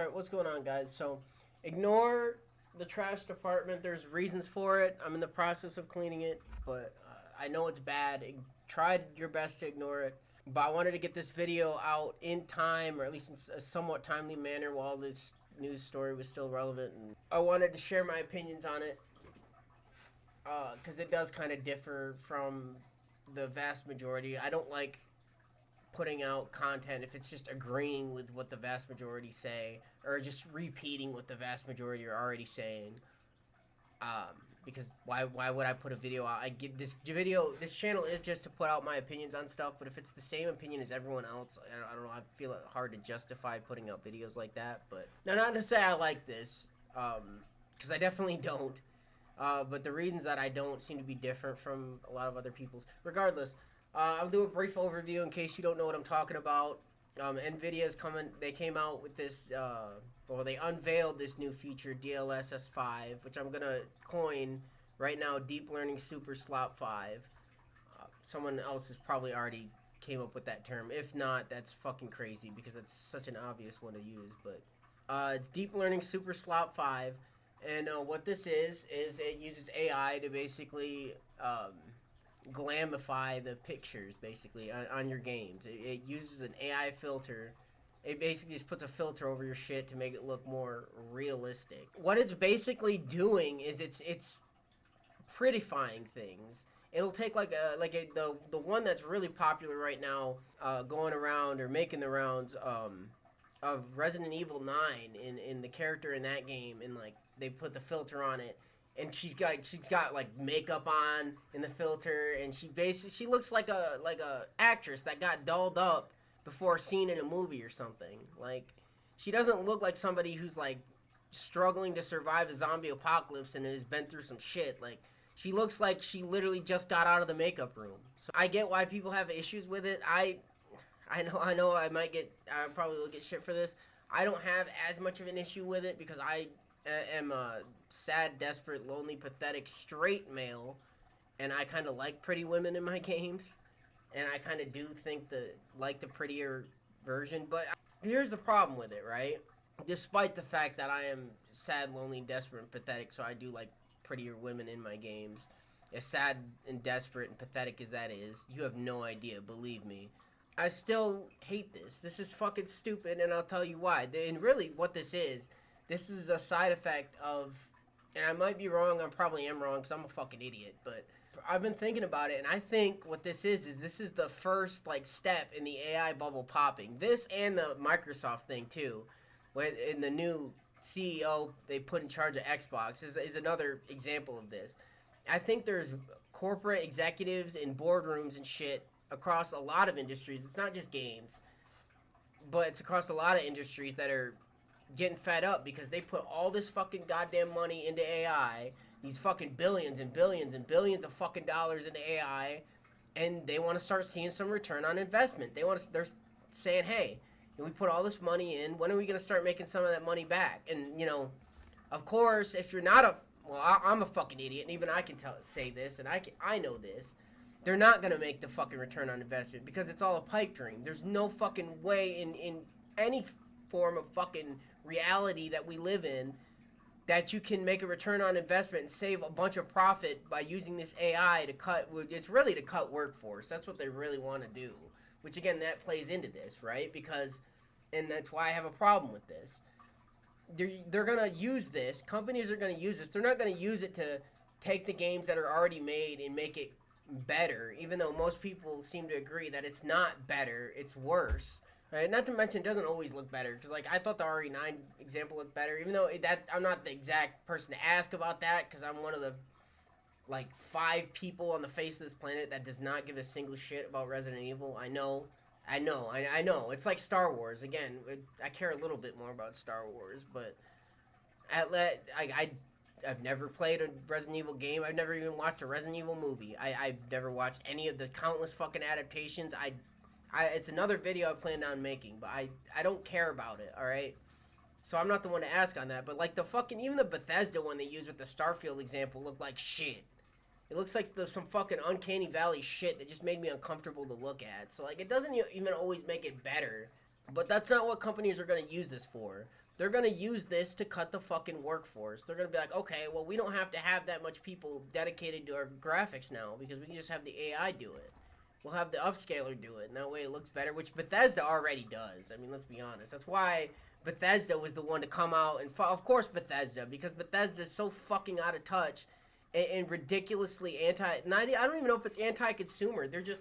Alright, what's going on, guys? So, ignore the trash department. There's reasons for it. I'm in the process of cleaning it, but I know it's bad. Try your best to ignore it. But I wanted to get this video out in time, or at least in a somewhat timely manner while this news story was still relevant. And I wanted to share my opinions on it, because it does kind of differ from the vast majority. I don't like putting out content if it's just agreeing with what the vast majority say, or just repeating what the vast majority are already saying. Because why would I put a video out? I get this channel is just to put out my opinions on stuff, but if it's the same opinion as everyone else, I don't know, I feel it hard to justify putting out videos like that. But now, not to say I like this, because I definitely don't, but the reasons that I don't seem to be different from a lot of other people's. Regardless, I'll do a brief overview in case you don't know what I'm talking about. NVIDIA's coming. They came out with this, they unveiled this new feature, Dlss 5, which I'm gonna coin right now, Deep Learning Super Slop 5. Someone else has probably already came up with that term. If not, that's fucking crazy because it's such an obvious one to use. But it's Deep Learning Super Slop 5, and what this is it uses AI to basically glamify the pictures basically on your games. It uses an AI filter. It basically just puts a filter over your shit to make it look more realistic. What it's basically doing is it's prettifying things. It'll take the one that's really popular right now, going around or making the rounds, of Resident Evil 9 in the character in that game, and like they put the filter on it. And she's got like makeup on in the filter, and she looks like a actress that got dolled up before a scene in a movie or something. Like, she doesn't look like somebody who's like struggling to survive a zombie apocalypse and has been through some shit. Like, she looks like she literally just got out of the makeup room. So I get why people have issues with it. I know I probably will get shit for this. I don't have as much of an issue with it because I am a sad, desperate, lonely, pathetic, straight male, and I kind of like pretty women in my games, and I kind of do think the prettier version. But here's the problem with it, right? Despite the fact that I am sad, lonely, desperate, and pathetic, so I do like prettier women in my games, as sad and desperate and pathetic as that is, you have no idea, believe me. I still hate this. This is fucking stupid, and I'll tell you why. And really, what this is a side effect of, and I might be wrong, I probably am wrong because I'm a fucking idiot, but I've been thinking about it, and I think what this is the first like step in the AI bubble popping. This and the Microsoft thing too, when in the new CEO they put in charge of Xbox is another example of this. I think there's corporate executives in boardrooms and shit across a lot of industries. It's not just games, but it's across a lot of industries that are getting fed up because they put all this fucking goddamn money into AI, these fucking billions and billions and billions of fucking dollars into AI, and they want to start seeing some return on investment. They're saying, hey, we put all this money in, when are we going to start making some of that money back? And, you know, of course, if you're not I'm a fucking idiot, and even I can say this, and I know this, they're not going to make the fucking return on investment because it's all a pipe dream. There's no fucking way in any form of fucking reality that we live in that you can make a return on investment and save a bunch of profit by using this AI to cut workforce. That's what they really want to do, which again, that plays into this, right? Because, and that's why I have a problem with this. They're gonna use this, companies are gonna use this, they're not gonna use it to take the games that are already made and make it better, even though most people seem to agree that it's not better, it's worse. Right? Not to mention, it doesn't always look better, because like I thought the RE9 example looked better, even though I'm not the exact person to ask about that, because I'm one of the like 5 people on the face of this planet that does not give a single shit about Resident Evil. I know. It's like Star Wars. Again, I care a little bit more about Star Wars, but I've never played a Resident Evil game. I've never even watched a Resident Evil movie. I've never watched any of the countless fucking adaptations. It's another video I planned on making, but I don't care about it, alright? So I'm not the one to ask on that, but like even the Bethesda one they used with the Starfield example looked like shit. It looks like there's some fucking Uncanny Valley shit that just made me uncomfortable to look at. So like, it doesn't even always make it better, but that's not what companies are going to use this for. they're gonna use this to cut the fucking workforce. They're gonna be like, okay, well, we don't have to have that much people dedicated to our graphics now because we can just have the AI do it. We'll have the upscaler do it, and that way it looks better, which Bethesda already does. I mean, let's be honest. That's why Bethesda was the one to come out, and of course Bethesda, because Bethesda is so fucking out of touch and ridiculously I don't even know if it's anti-consumer. They're just...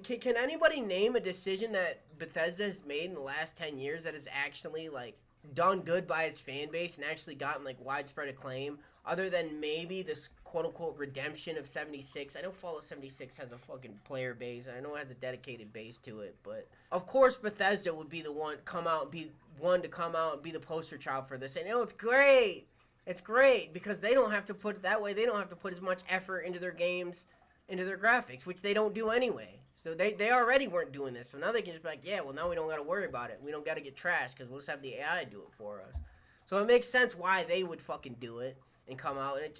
Can anybody name a decision that Bethesda has made in the last 10 years that has actually, like, done good by its fan base and actually gotten, like, widespread acclaim, other than maybe this quote-unquote redemption of 76? I know Fallout 76 has a fucking player base. I know it has a dedicated base to it, but of course Bethesda would be the one to come out and be the poster child for this. And, it's great. It's great because they don't have to put it that way. They don't have to put as much effort into their games, into their graphics, which they don't do anyway. So they already weren't doing this. So now they can just be like, yeah, well, now we don't got to worry about it. We don't got to get trashed because we'll just have the AI do it for us. So it makes sense why they would fucking do it and come out. And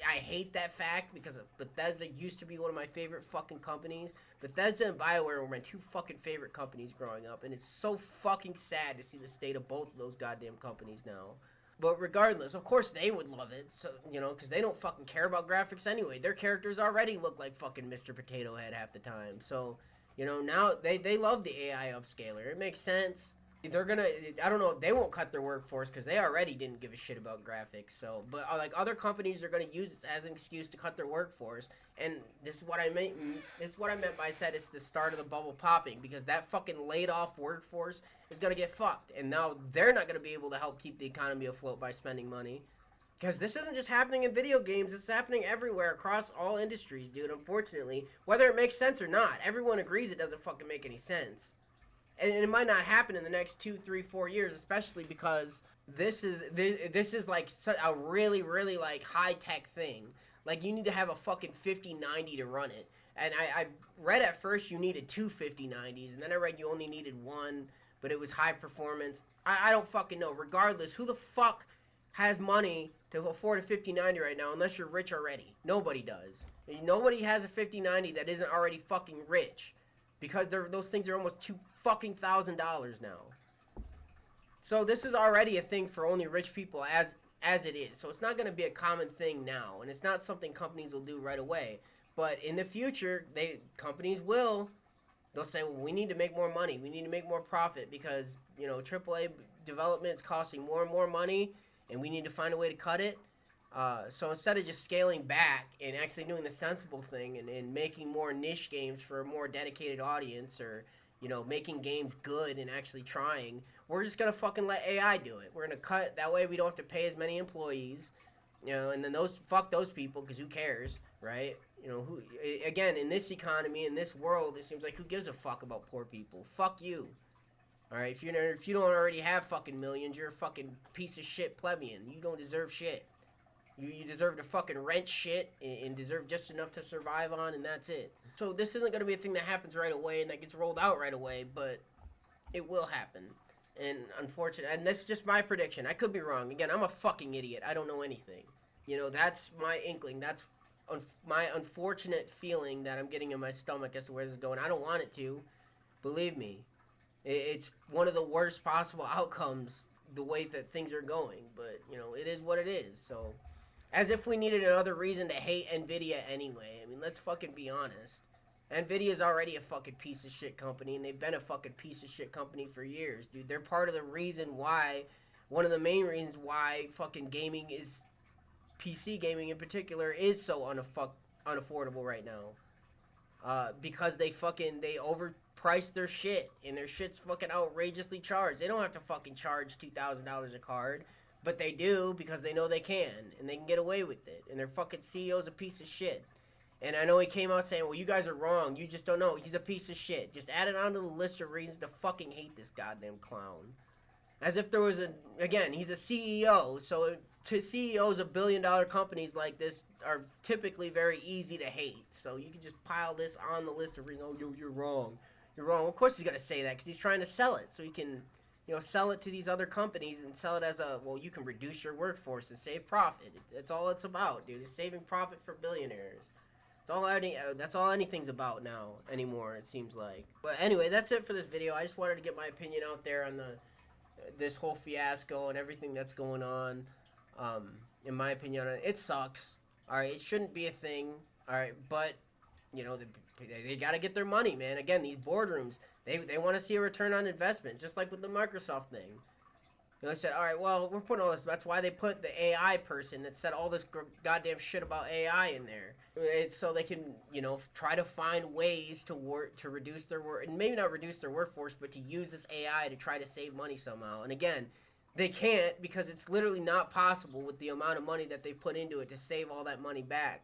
I hate that fact because Bethesda used to be one of my favorite fucking companies. Bethesda and BioWare were my two fucking favorite companies growing up. And it's so fucking sad to see the state of both of those goddamn companies now. But regardless, of course they would love it, so, because they don't fucking care about graphics anyway. Their characters already look like fucking Mr. Potato Head half the time. So, now they love the AI upscaler. It makes sense. They're gonna, I don't know, they won't cut their workforce because they already didn't give a shit about graphics. So, but like other companies are gonna use it as an excuse to cut their workforce. And this is what I meant. This is what I meant by I said it's the start of the bubble popping, because that fucking laid off workforce is gonna get fucked, and now they're not gonna be able to help keep the economy afloat by spending money. Because this isn't just happening in video games, it's happening everywhere across all industries, dude, unfortunately. Whether it makes sense or not, everyone agrees it doesn't fucking make any sense. And it might not happen in the next 2, 3, 4 years, especially because this is like a really, really like high-tech thing. Like, you need to have a fucking 5090 to run it. And I read at first you needed 2 5090s, and then I read you only needed one, but it was high performance. I don't fucking know. Regardless, who the fuck has money to afford a 5090 right now unless you're rich already? Nobody does. Nobody has a 5090 that isn't already fucking rich, because those things are almost $2,000 now. So this is already a thing for only rich people as it is. So it's not going to be a common thing now, and it's not something companies will do right away. But in the future, companies will. They'll say, well, we need to make more money. We need to make more profit because, AAA development is costing more and more money, and we need to find a way to cut it. So instead of just scaling back and actually doing the sensible thing and making more niche games for a more dedicated audience, or, making games good and actually trying, we're just going to fucking let AI do it. We're going to cut. That way we don't have to pay as many employees, and then fuck those people, because who cares, right? Again, in this economy, in this world, it seems like who gives a fuck about poor people? Fuck you. Alright, if you don't already have fucking millions, you're a fucking piece of shit plebeian. You don't deserve shit. You deserve to fucking rent shit and deserve just enough to survive on, and that's it. So this isn't going to be a thing that happens right away and that gets rolled out right away, but it will happen. And unfortunately, and this is just my prediction. I could be wrong. Again, I'm a fucking idiot. I don't know anything. That's my inkling. That's my unfortunate feeling that I'm getting in my stomach as to where this is going. I don't want it to. Believe me. It's one of the worst possible outcomes, the way that things are going. But, it is what it is. So, as if we needed another reason to hate NVIDIA anyway. I mean, let's fucking be honest. NVIDIA's already a fucking piece of shit company, and they've been a fucking piece of shit company for years, dude. They're part of the reason why, one of the main reasons why fucking gaming is, PC gaming in particular, is so unaffordable right now. Because they overprice their shit, and their shit's fucking outrageously charged. They don't have to fucking charge $2,000 a card, but they do because they know they can, and they can get away with it. And their fucking CEO's a piece of shit. And I know he came out saying, well, you guys are wrong. You just don't know. He's a piece of shit. Just add it onto the list of reasons to fucking hate this goddamn clown. As if there was again, he's a CEO, so to CEOs of billion-dollar companies like this are typically very easy to hate. So you can just pile this on the list of reasons, oh, you're wrong. You're wrong. Well, of course he's going to say that because he's trying to sell it. So he can, sell it to these other companies and sell it as you can reduce your workforce and save profit. It's all it's about, dude. It's saving profit for billionaires. That's all anything's about now anymore, it seems like. But anyway, that's it for this video. I just wanted to get my opinion out there on this whole fiasco and everything that's going on. In my opinion, it sucks. All right, it shouldn't be a thing. All right, but you know they got to get their money, man. Again, these boardrooms, they want to see a return on investment, just like with the Microsoft thing. You know, they said, all right, well, we're putting all this. That's why they put the AI person that said all this goddamn shit about AI in there. It's so they can, you know, try to find ways to reduce their work, and maybe not reduce their workforce, but to use this AI to try to save money somehow. And again, they can't, because it's literally not possible with the amount of money that they put into it to save all that money back.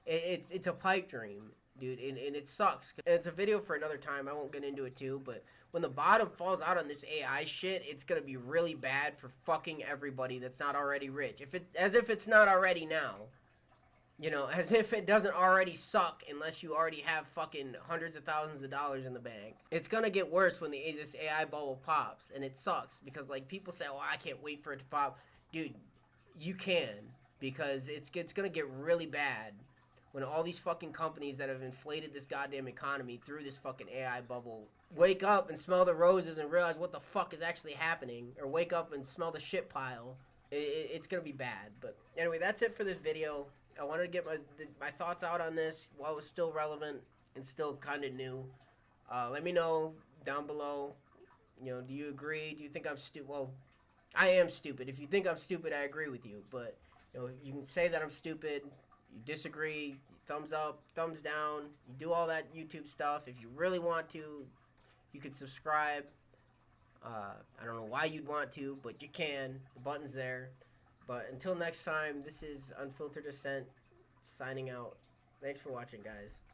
It's a pipe dream, dude, and it sucks. And it's a video for another time. I won't get into it too, but when the bottom falls out on this AI shit, it's gonna be really bad for fucking everybody that's not already rich. As if it's not already now. You know, as if it doesn't already suck unless you already have fucking hundreds of thousands of dollars in the bank. It's gonna get worse when this AI bubble pops, and it sucks because like people say, "Oh, I can't wait for it to pop." Dude, you can, because it's gonna get really bad when all these fucking companies that have inflated this goddamn economy through this fucking AI bubble wake up and smell the roses and realize what the fuck is actually happening, or wake up and smell the shit pile. It's gonna be bad. But anyway, that's it for this video. I wanted to get my thoughts out on this while it was still relevant and still kind of new. Let me know down below. You know, do you agree? Do you think I'm stupid? Well, I am stupid. If you think I'm stupid, I agree with you. But you know, you can say that I'm stupid. You disagree, thumbs up, thumbs down. You do all that YouTube stuff. If you really want to, you can subscribe. I don't know why you'd want to, but you can. The button's there. But until next time, this is Unfiltered Dissent signing out. Thanks for watching, guys.